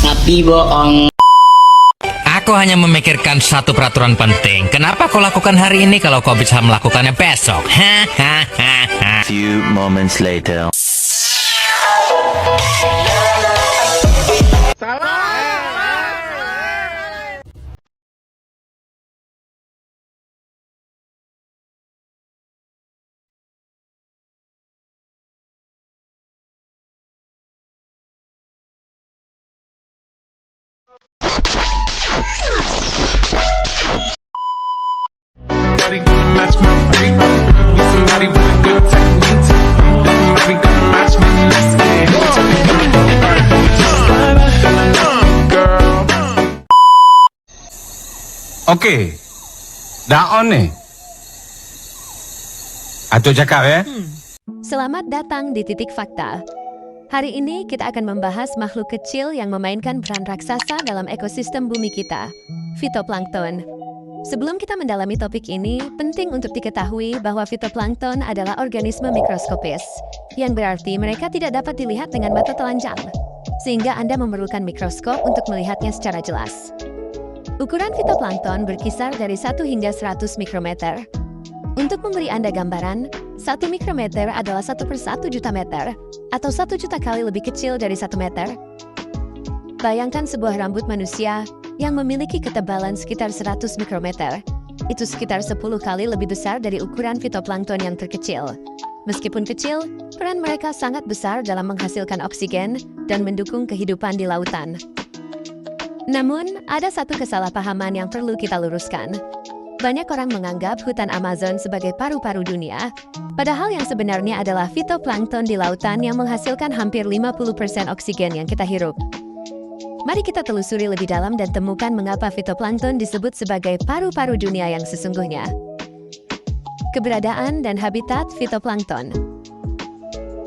Tapi bohong. Aku hanya memikirkan satu peraturan penting. Kenapa kau lakukan hari ini kalau kau bisa melakukannya besok? Few moments later. Somebody gonna match my freak. Need somebody with a good technique. Somebody gonna match me. Let's get it. Girl. Okey. Dah on ni. Atuk cakap ya. Selamat datang di Titik Fakta. Hari ini kita akan membahas makhluk kecil yang memainkan peran raksasa dalam ekosistem bumi kita, fitoplankton. Sebelum kita mendalami topik ini, penting untuk diketahui bahwa fitoplankton adalah organisme mikroskopis, yang berarti mereka tidak dapat dilihat dengan mata telanjang, sehingga Anda memerlukan mikroskop untuk melihatnya secara jelas. Ukuran fitoplankton berkisar dari 1 hingga 100 mikrometer. Untuk memberi Anda gambaran, 1 mikrometer adalah 1/1 juta meter, atau 1 juta kali lebih kecil dari 1 meter. Bayangkan sebuah rambut manusia yang memiliki ketebalan sekitar 100 mikrometer. Itu sekitar 10 kali lebih besar dari ukuran fitoplankton yang terkecil. Meskipun kecil, peran mereka sangat besar dalam menghasilkan oksigen dan mendukung kehidupan di lautan. Namun, ada satu kesalahpahaman yang perlu kita luruskan. Banyak orang menganggap hutan Amazon sebagai paru-paru dunia, padahal yang sebenarnya adalah fitoplankton di lautan yang menghasilkan hampir 50% oksigen yang kita hirup. Mari kita telusuri lebih dalam dan temukan mengapa fitoplankton disebut sebagai paru-paru dunia yang sesungguhnya. Keberadaan dan habitat fitoplankton.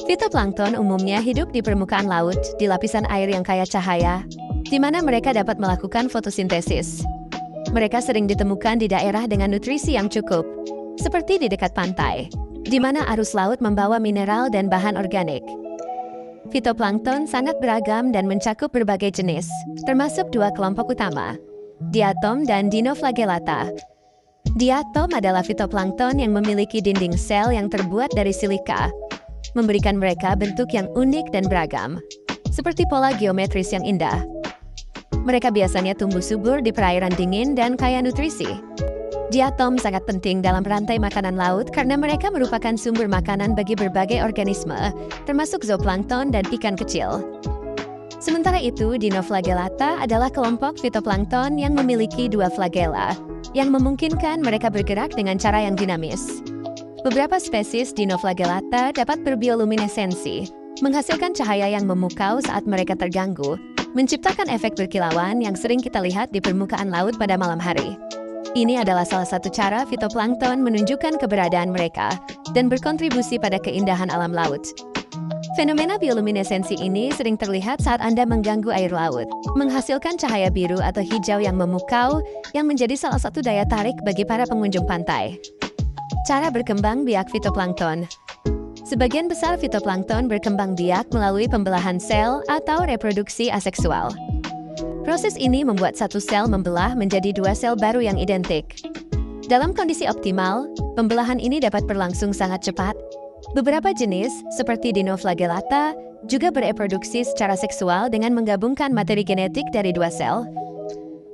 Fitoplankton umumnya hidup di permukaan laut, di lapisan air yang kaya cahaya, di mana mereka dapat melakukan fotosintesis. Mereka sering ditemukan di daerah dengan nutrisi yang cukup, seperti di dekat pantai, di mana arus laut membawa mineral dan bahan organik. Fitoplankton sangat beragam dan mencakup berbagai jenis, termasuk 2 kelompok utama, diatom dan dinoflagellata. Diatom adalah fitoplankton yang memiliki dinding sel yang terbuat dari silika, memberikan mereka bentuk yang unik dan beragam, seperti pola geometris yang indah. Mereka biasanya tumbuh subur di perairan dingin dan kaya nutrisi. Diatom sangat penting dalam rantai makanan laut karena mereka merupakan sumber makanan bagi berbagai organisme, termasuk zooplankton dan ikan kecil. Sementara itu, dinoflagellata adalah kelompok fitoplankton yang memiliki 2 flagella, yang memungkinkan mereka bergerak dengan cara yang dinamis. Beberapa spesies dinoflagellata dapat berbioluminesensi, menghasilkan cahaya yang memukau saat mereka terganggu, menciptakan efek berkilauan yang sering kita lihat di permukaan laut pada malam hari. Ini adalah salah satu cara fitoplankton menunjukkan keberadaan mereka dan berkontribusi pada keindahan alam laut. Fenomena bioluminesensi ini sering terlihat saat Anda mengganggu air laut, menghasilkan cahaya biru atau hijau yang memukau yang menjadi salah satu daya tarik bagi para pengunjung pantai. Cara berkembang biak fitoplankton. Sebagian besar fitoplankton berkembang biak melalui pembelahan sel atau reproduksi aseksual. Proses ini membuat satu sel membelah menjadi 2 sel baru yang identik. Dalam kondisi optimal, pembelahan ini dapat berlangsung sangat cepat. Beberapa jenis, seperti dinoflagellata, juga bereproduksi secara seksual dengan menggabungkan materi genetik dari 2 sel.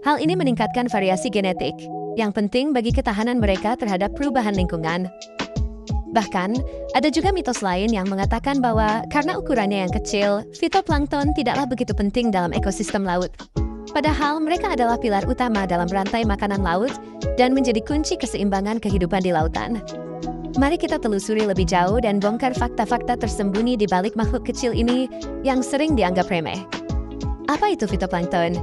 Hal ini meningkatkan variasi genetik, yang penting bagi ketahanan mereka terhadap perubahan lingkungan. Bahkan, ada juga mitos lain yang mengatakan bahwa karena ukurannya yang kecil, fitoplankton tidaklah begitu penting dalam ekosistem laut. Padahal mereka adalah pilar utama dalam rantai makanan laut dan menjadi kunci keseimbangan kehidupan di lautan. Mari kita telusuri lebih jauh dan bongkar fakta-fakta tersembunyi di balik makhluk kecil ini yang sering dianggap remeh. Apa itu fitoplankton?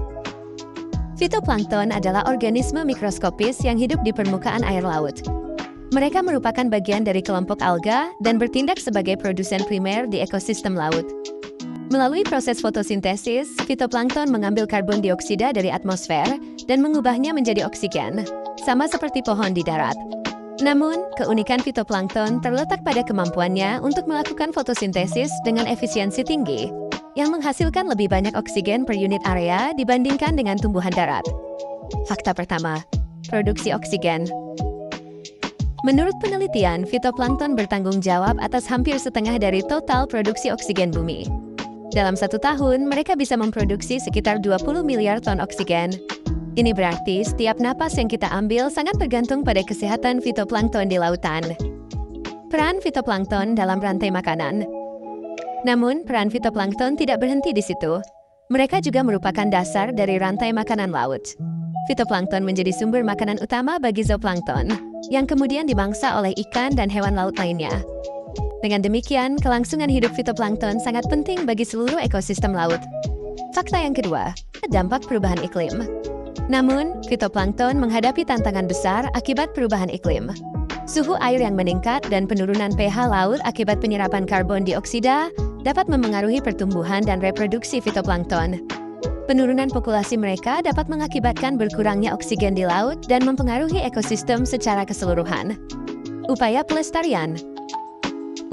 Fitoplankton adalah organisme mikroskopis yang hidup di permukaan air laut. Mereka merupakan bagian dari kelompok alga dan bertindak sebagai produsen primer di ekosistem laut. Melalui proses fotosintesis, fitoplankton mengambil karbon dioksida dari atmosfer dan mengubahnya menjadi oksigen, sama seperti pohon di darat. Namun, keunikan fitoplankton terletak pada kemampuannya untuk melakukan fotosintesis dengan efisiensi tinggi. yang menghasilkan lebih banyak oksigen per unit area dibandingkan dengan tumbuhan darat. Fakta pertama, produksi oksigen. Menurut penelitian, fitoplankton bertanggung jawab atas hampir setengah dari total produksi oksigen bumi. Dalam 1 tahun, mereka bisa memproduksi sekitar 20 miliar ton oksigen. Ini berarti setiap napas yang kita ambil sangat bergantung pada kesehatan fitoplankton di lautan. Peran fitoplankton dalam rantai makanan. Namun, peran fitoplankton tidak berhenti di situ. Mereka juga merupakan dasar dari rantai makanan laut. Fitoplankton menjadi sumber makanan utama bagi zooplankton, yang kemudian dimangsa oleh ikan dan hewan laut lainnya. Dengan demikian, kelangsungan hidup fitoplankton sangat penting bagi seluruh ekosistem laut. Fakta yang kedua, dampak perubahan iklim. Namun, fitoplankton menghadapi tantangan besar akibat perubahan iklim. Suhu air yang meningkat dan penurunan pH laut akibat penyerapan karbon dioksida dapat memengaruhi pertumbuhan dan reproduksi fitoplankton. Penurunan populasi mereka dapat mengakibatkan berkurangnya oksigen di laut dan mempengaruhi ekosistem secara keseluruhan. Upaya pelestarian.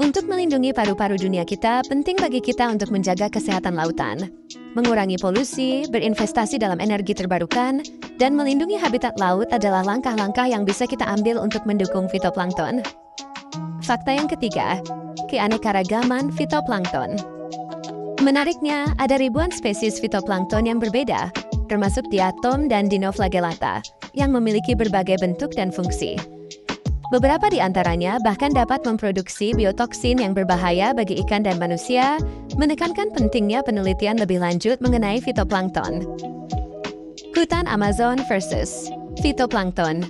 Untuk melindungi paru-paru dunia kita, penting bagi kita untuk menjaga kesehatan lautan, mengurangi polusi, berinvestasi dalam energi terbarukan, dan melindungi habitat laut adalah langkah-langkah yang bisa kita ambil untuk mendukung fitoplankton. Fakta yang ketiga, keanekaragaman fitoplankton. Menariknya, ada ribuan spesies fitoplankton yang berbeda, termasuk diatom dan dinoflagellata, yang memiliki berbagai bentuk dan fungsi. Beberapa di antaranya bahkan dapat memproduksi biotoksin yang berbahaya bagi ikan dan manusia, menekankan pentingnya penelitian lebih lanjut mengenai fitoplankton. Hutan Amazon versus fitoplankton.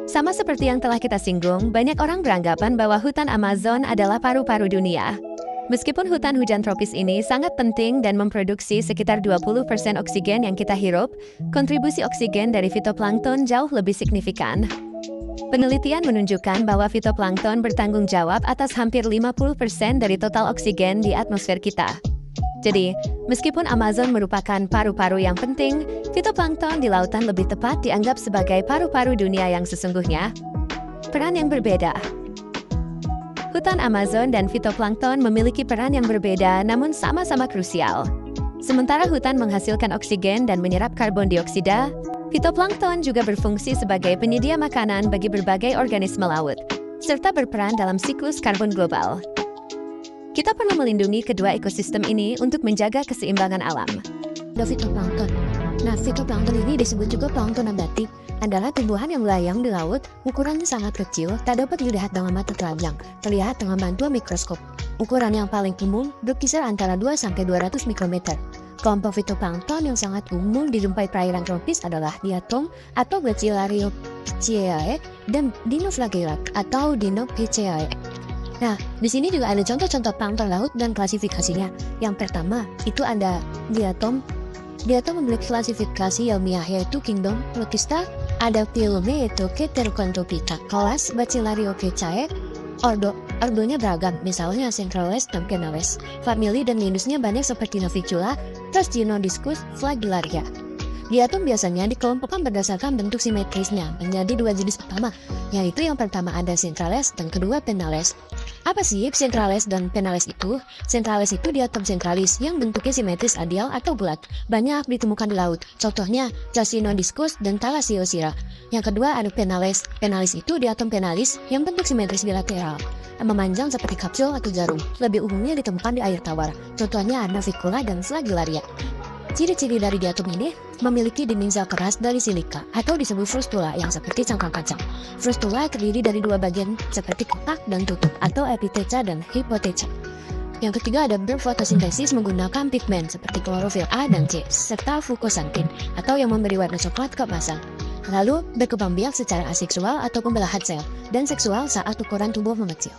Sama seperti yang telah kita singgung, banyak orang beranggapan bahwa hutan Amazon adalah paru-paru dunia. Meskipun hutan hujan tropis ini sangat penting dan memproduksi sekitar 20% oksigen yang kita hirup, kontribusi oksigen dari fitoplankton jauh lebih signifikan. Penelitian menunjukkan bahwa fitoplankton bertanggung jawab atas hampir 50% dari total oksigen di atmosfer kita. Jadi, meskipun Amazon merupakan paru-paru yang penting, fitoplankton di lautan lebih tepat dianggap sebagai paru-paru dunia yang sesungguhnya. Peran yang berbeda. Hutan Amazon dan fitoplankton memiliki peran yang berbeda namun sama-sama krusial. Sementara hutan menghasilkan oksigen dan menyerap karbon dioksida, fitoplankton juga berfungsi sebagai penyedia makanan bagi berbagai organisme laut, serta berperan dalam siklus karbon global. Kita perlu melindungi kedua ekosistem ini untuk menjaga keseimbangan alam. Fitoplankton. Nah, fitoplankton ini disebut juga plankton nabati, adalah tumbuhan yang melayang di laut, ukurannya sangat kecil, tak dapat dilihat dengan mata telanjang, terlihat dengan bantuan mikroskop. Ukuran yang paling umum berkisar antara 2–200 mikrometer. Kelompok fitoplankton yang sangat umum dijumpai perairan tropis adalah diatom atau Bacillariophyceae dan dinoflagellata atau Dinophyceae. Nah, di sini juga ada contoh-contoh plankton laut dan klasifikasinya. Yang pertama, itu ada diatom. Diatom memiliki klasifikasi ilmiah yaitu Kingdom Protista, ada filumnya yaitu Keteroconthropita, kelas Bacillariophyceae, ordonya beragam, misalnya Centrales dan Penales. Famili dan genusnya banyak seperti Novicula, Transgenodiscus, Flagellaria. Diatom biasanya dikelompokkan berdasarkan bentuk simetrisnya menjadi 2 jenis utama, yaitu yang pertama ada Centrales dan kedua Penales. Apa sih Centrales dan Penales itu? Centrales itu diatom centralis yang bentuknya simetris radial atau bulat, banyak ditemukan di laut. Contohnya Transgenodiscus dan Thalassiosira. Yang kedua ada Penales. Penales itu diatom penalis yang bentuk simetris bilateral, memanjang seperti kapsul atau jarum. Lebih umumnya ditemukan di air tawar. Contohnya Navicula dan Flagellaria. Ciri-ciri dari diatom ini memiliki dinding sel keras dari silika atau disebut frustula yang seperti cangkang kacang. Frustula terdiri dari 2 bagian seperti kotak dan tutup atau epitheca dan hypotheca. Yang ketiga ada berfotosintesis menggunakan pigmen seperti klorofil A dan C serta fukosantin atau yang memberi warna coklat keemasan. Lalu berkembang biak secara aseksual atau pembelahan sel dan seksual saat ukuran tubuh mengecil.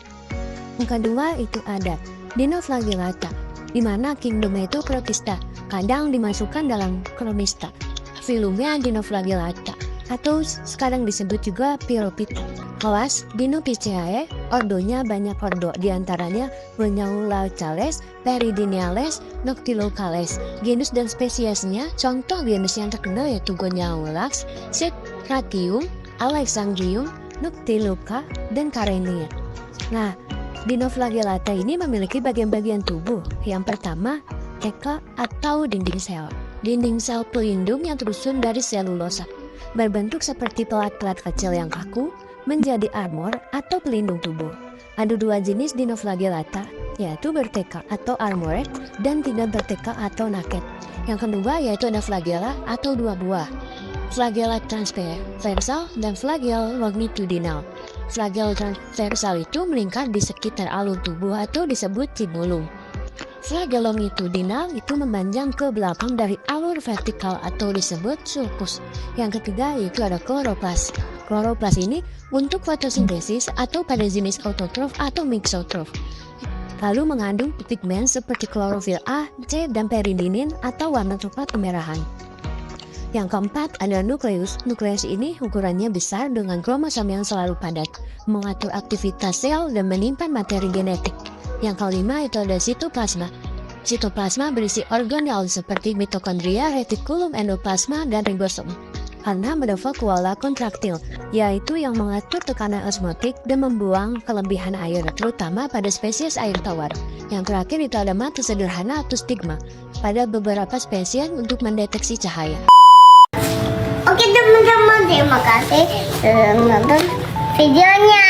Yang kedua itu ada Dinoflagellata, di mana kingdomnya itu Protista, kadang dimasukkan dalam Cronista. Filumnya Dinoflagellata, atau sekarang disebut juga Pyropita. Kelas Dinophyceae, ordonya banyak ordo, diantaranya Goniaulacales, Peridiniales, Noctilocales. Genus dan spesiesnya, contoh genus yang terkenal yaitu Goniaulax, Cetrachium, Alexandrium, Noctiluca, dan Karenia. Nah, Dinoflagellata ini memiliki bagian-bagian tubuh. Yang pertama, berteka atau dinding sel. Dinding sel pelindung yang tersusun dari selulosa, berbentuk seperti pelat-pelat kecil yang kaku, menjadi armor atau pelindung tubuh. Ada dua jenis dinoflagellata, yaitu berteka atau armored dan tidak berteka atau naked. Yang kedua yaitu ada flagella atau dua buah, flagella transversal dan flagella longitudinal. Flagella transversal itu melingkar di sekitar alur tubuh atau disebut cibulum. Flagella longitudinal itu memanjang ke belakang dari alur vertikal atau disebut sulcus. Yang ketiga yaitu ada kloroplas. Kloroplas ini untuk fotosintesis atau pada jenis autotrof atau mixotrof. Lalu mengandung pigmen seperti klorofil A, C, dan peridinin atau warna coklat kemerahan. Yang keempat ada nukleus. Nukleus ini ukurannya besar dengan kromosom yang selalu padat, mengatur aktivitas sel dan menyimpan materi genetik. Yang kelima itu ada sitoplasma. Sitoplasma berisi organel seperti mitokondria, retikulum, endoplasma, dan ribosom. Karena mendapat koala kontraktil, yaitu yang mengatur tekanan osmotik dan membuang kelebihan air, terutama pada spesies air tawar. Yang terakhir itu ada mata sederhana atau stigma pada beberapa spesies untuk mendeteksi cahaya. Oke teman-teman, terima kasih sudah menonton videonya.